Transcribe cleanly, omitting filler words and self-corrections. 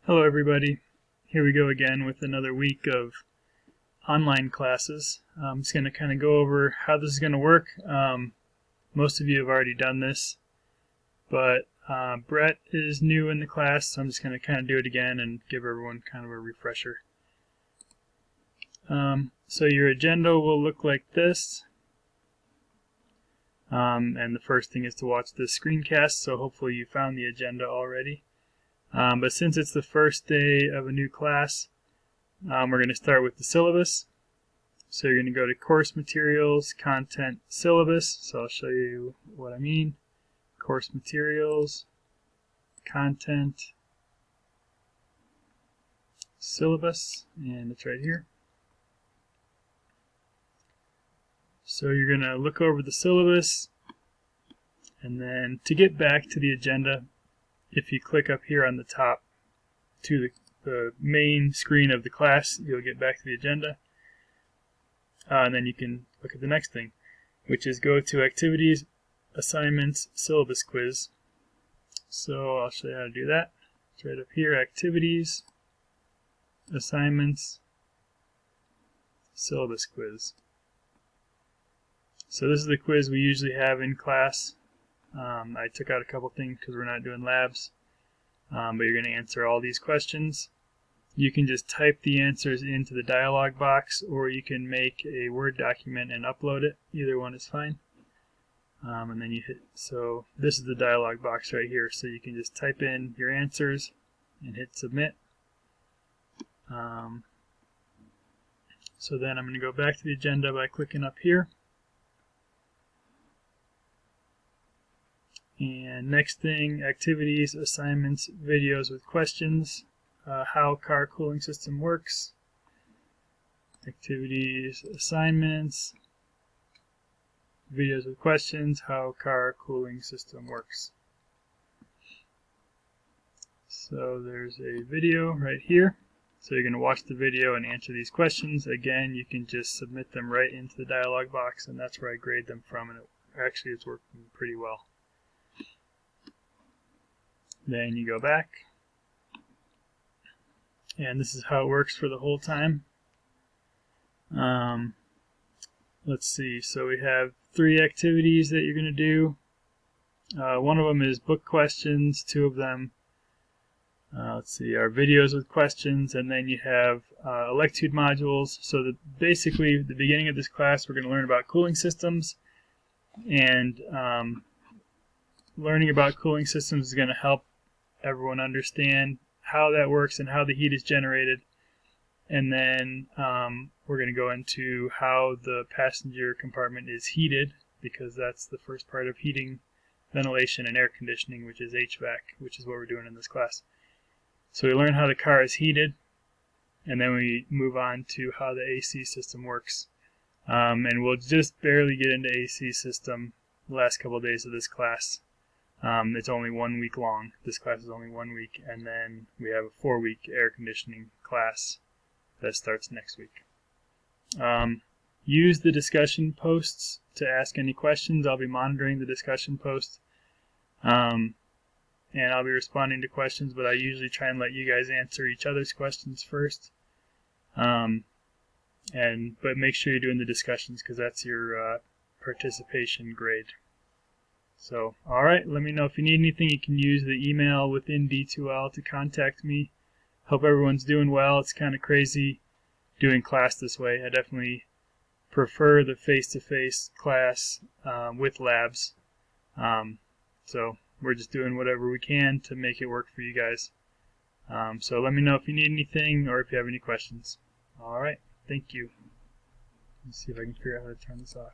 Hello everybody. Here we go again with another week of online classes. I'm just going to kind of go over how this is going to work. Most of you have already done this, but Brett is new in the class, so I'm just going to kind of do it again and give everyone kind of a refresher. So your agenda will look like this. And the first thing is to watch this screencast, so hopefully you found the agenda already. But since it's the first day of a new class, we're going to start with the syllabus. So you're going to go to Course Materials, Content, Syllabus. So I'll show you what I mean. Course Materials, Content, Syllabus, and it's right here. So you're going to look over the syllabus, and then to get back to the agenda, if you click up here on the top to the main screen of the class, you'll get back to the agenda. And then you can look at the next thing, which is go to Activities, Assignments, Syllabus Quiz. So I'll show you how to do that. It's right up here, Activities, Assignments, Syllabus Quiz. So this is the quiz we usually have in class. I took out a couple things because we're not doing labs, but you're going to answer all these questions. You can just type the answers into the dialog box, or you can make a Word document and upload it. Either one is fine. And then you hit, so this is the dialog box right here, so you can just type in your answers and hit submit. So then I'm going to go back to the agenda by clicking up here. And next thing, activities, assignments, videos with questions, how car cooling system works, activities, assignments, videos with questions, how car cooling system works. So there's a video right here. So you're going to watch the video and answer these questions. Again, you can just submit them right into the dialog box, and that's where I grade them from, and actually it's working pretty well. Then you go back, and this is how it works for the whole time. Let's see, so we have 3 activities that you're going to do. One of them is book questions, 2 of them, let's see, are videos with questions, and then you have electude modules. So basically, the beginning of this class, we're going to learn about cooling systems, and learning about cooling systems is going to help everyone understand how that works and how the heat is generated. And then we're going to go into how the passenger compartment is heated, because that's the first part of heating, ventilation, and air conditioning, which is HVAC, which is what we're doing in this class. So we learn how the car is heated, and then we move on to how the AC system works. And we'll just barely get into AC system the last couple of days of this class. It's only 1 week long. This class is only 1 week, and then we have a 4-week air conditioning class that starts next week. Use the discussion posts to ask any questions. I'll be monitoring the discussion posts, and I'll be responding to questions, but I usually try and let you guys answer each other's questions first. But make sure you're doing the discussions, because that's your participation grade. So, alright, let me know if you need anything. You can use the email within D2L to contact me. Hope everyone's doing well. It's kind of crazy doing class this way. I definitely prefer the face-to-face class with labs. So we're just doing whatever we can to make it work for you guys. So let me know if you need anything or if you have any questions. Alright, thank you. Let's see if I can figure out how to turn this off.